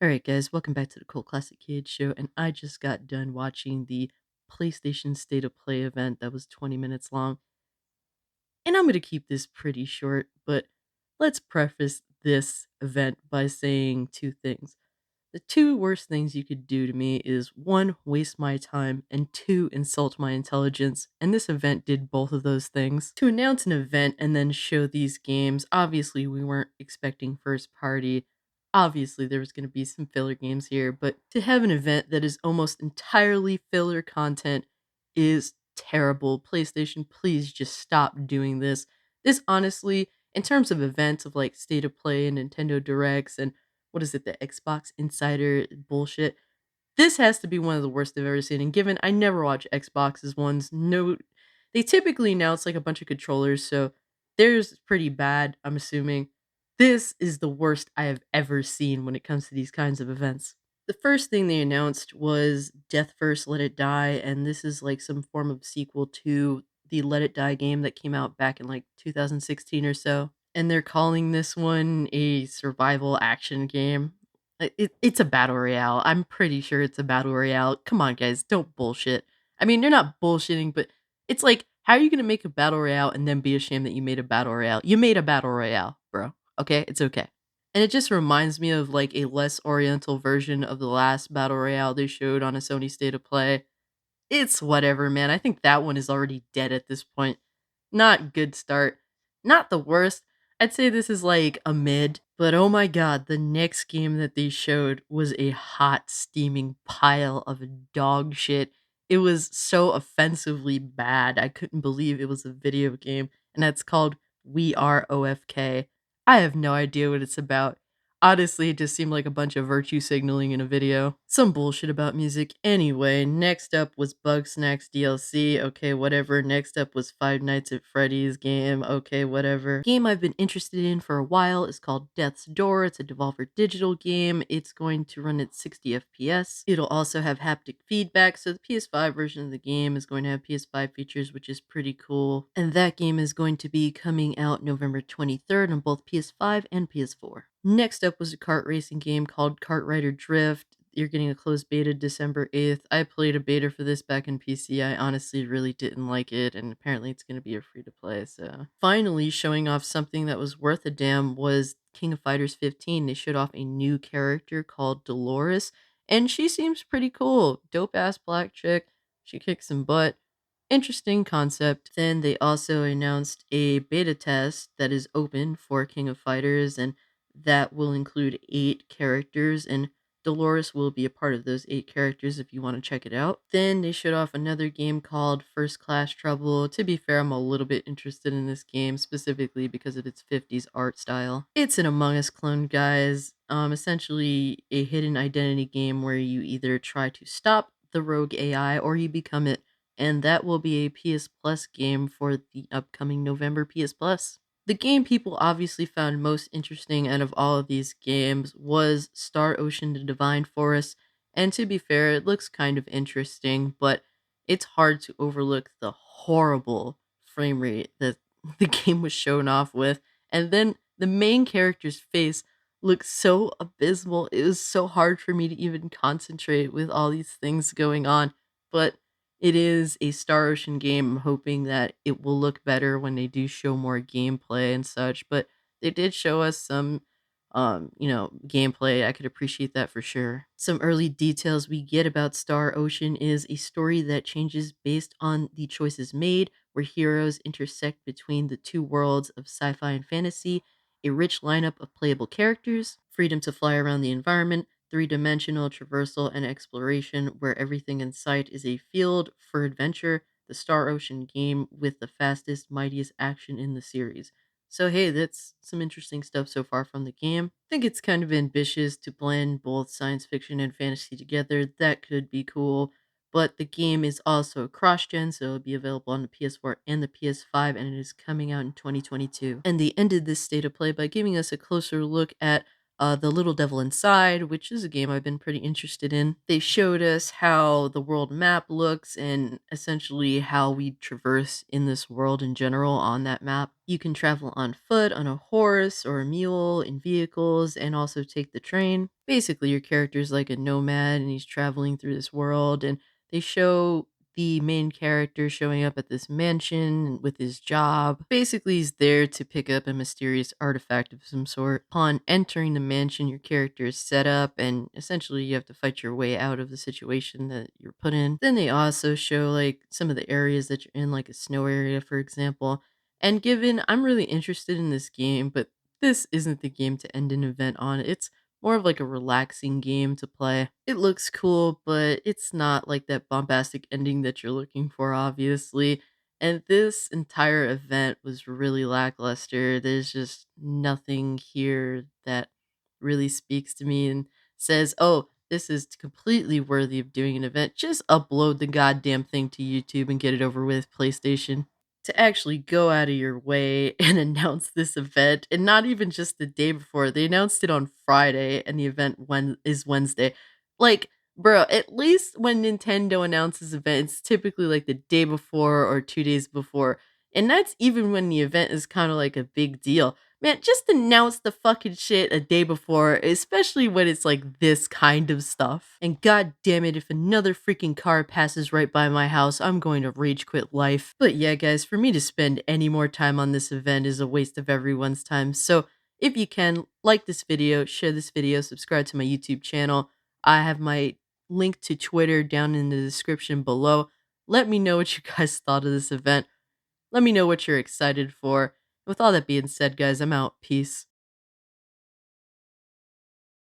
All right, guys, welcome back to the Cult Classic Kids Show. And I just got done watching the PlayStation State of Play event that was 20 minutes long. And I'm going to keep this pretty short, but let's preface this event by saying two things. The two worst things you could do to me is one, waste my time, and two, insult my intelligence. And this event did both of those things. To announce an event and then show these games, obviously, we weren't expecting first party. Obviously, there was going to be some filler games here, but to have an event that is almost entirely filler content is terrible. PlayStation, please just stop doing this. This honestly, in terms of events of like State of Play and Nintendo Directs and what is it, the Xbox Insider bullshit. This has to be one of the worst I've ever seen. And given I never watch Xbox's ones, no, they typically announce like a bunch of controllers, so theirs pretty bad, I'm assuming. This is the worst I have ever seen when it comes to these kinds of events. The first thing they announced was Death First Let It Die, and this is like some form of sequel to the Let It Die game that came out back in like 2016 or so. And they're calling this one a survival action game. It's a battle royale. I'm pretty sure it's a battle royale. Come on, guys, don't bullshit. I mean, they're not bullshitting, but it's like, how are you gonna make a battle royale and then be ashamed that you made a battle royale? You made a battle royale, bro. Okay, it's okay. And it just reminds me of like a less oriental version of the last battle royale they showed on a Sony State of Play. It's whatever, man. I think that one is already dead at this point. Not good start. Not the worst. I'd say this is like a mid, but oh my god, the next game that they showed was a hot, steaming pile of dog shit. It was so offensively bad. I couldn't believe it was a video game, and that's called We Are OFK. I have no idea what it's about. Honestly, it just seemed like a bunch of virtue signaling in a video. Some bullshit about music. Anyway, next up was Bug Snacks DLC. Okay, whatever. Next up was Five Nights at Freddy's game. Okay, whatever. Game I've been interested in for a while is called Death's Door. It's a Devolver Digital game. It's going to run at 60 FPS. It'll also have haptic feedback, so the PS5 version of the game is going to have PS5 features, which is pretty cool. And that game is going to be coming out November 23rd on both PS5 and PS4. Next up was a kart racing game called Kart Rider Drift. You're getting a closed beta December 8th. I played a beta for this back in PC. I honestly really didn't like it, and apparently it's going to be a free to play. So, finally, showing off something that was worth a damn was King of Fighters 15. They showed off a new character called Dolores, and she seems pretty cool. Dope ass black chick. She kicks some butt. Interesting concept. Then they also announced a beta test that is open for King of Fighters, and that will include 8 characters, and Dolores will be a part of those 8 characters if you want to check it out. Then they showed off another game called First Class Trouble. To be fair, I'm a little bit interested in this game specifically because of its 50s art style. It's an Among Us clone, guys. Essentially a hidden identity game where you either try to stop the rogue AI or you become it, and that will be a PS Plus game for the upcoming November PS Plus. The game people obviously found most interesting out of all of these games was Star Ocean: The Divine Forest, and to be fair, it looks kind of interesting, but it's hard to overlook the horrible frame rate that the game was shown off with. And then the main character's face looks so abysmal. It was so hard for me to even concentrate with all these things going on. But it is a Star Ocean game. I'm hoping that it will look better when they do show more gameplay and such, but they did show us some gameplay. I could appreciate that for sure. Some early details we get about Star Ocean is a story that changes based on the choices made, where heroes intersect between the two worlds of sci-fi and fantasy, a rich lineup of playable characters, freedom to fly around the environment, three-dimensional traversal and exploration where everything in sight is a field for adventure, the Star Ocean game with the fastest, mightiest action in the series. So hey, that's some interesting stuff so far from the game. I think it's kind of ambitious to blend both science fiction and fantasy together. That could be cool. But the game is also cross-gen, so it'll be available on the PS4 and the PS5, and it is coming out in 2022. And they ended this state of play by giving us a closer look at The Little Devil Inside, which is a game I've been pretty interested in. They showed us how the world map looks and essentially how we traverse in this world in general on that map. You can travel on foot, on a horse, or a mule, in vehicles, and also take the train. Basically, your character's like a nomad and he's traveling through this world, and they show the main character showing up at this mansion with his job. Basically, he's there to pick up a mysterious artifact of some sort. Upon entering the mansion, your character is set up, and essentially, you have to fight your way out of the situation that you're put in. Then they also show like some of the areas that you're in, like a snow area, for example. And given I'm really interested in this game, but this isn't the game to end an event on. It's more of like a relaxing game to play. It looks cool, but it's not like that bombastic ending that you're looking for, obviously. And this entire event was really lackluster. There's just nothing here that really speaks to me and says, oh, this is completely worthy of doing an event. Just upload the goddamn thing to YouTube and get it over with, PlayStation. To actually go out of your way and announce this event, and not even just the day before. They announced it on Friday and the event is Wednesday. Like, bro, at least when Nintendo announces events, it's typically like the day before or 2 days before. And that's even when the event is kind of like a big deal. Man, just announce the fucking shit a day before, especially when it's like this kind of stuff. And god damn it, if another freaking car passes right by my house, I'm going to rage quit life. But yeah, guys, for me to spend any more time on this event is a waste of everyone's time. So if you can, like this video, share this video, subscribe to my YouTube channel. I have my link to Twitter down in the description below. Let me know what you guys thought of this event. Let me know what you're excited for. With all that being said, guys, I'm out. Peace.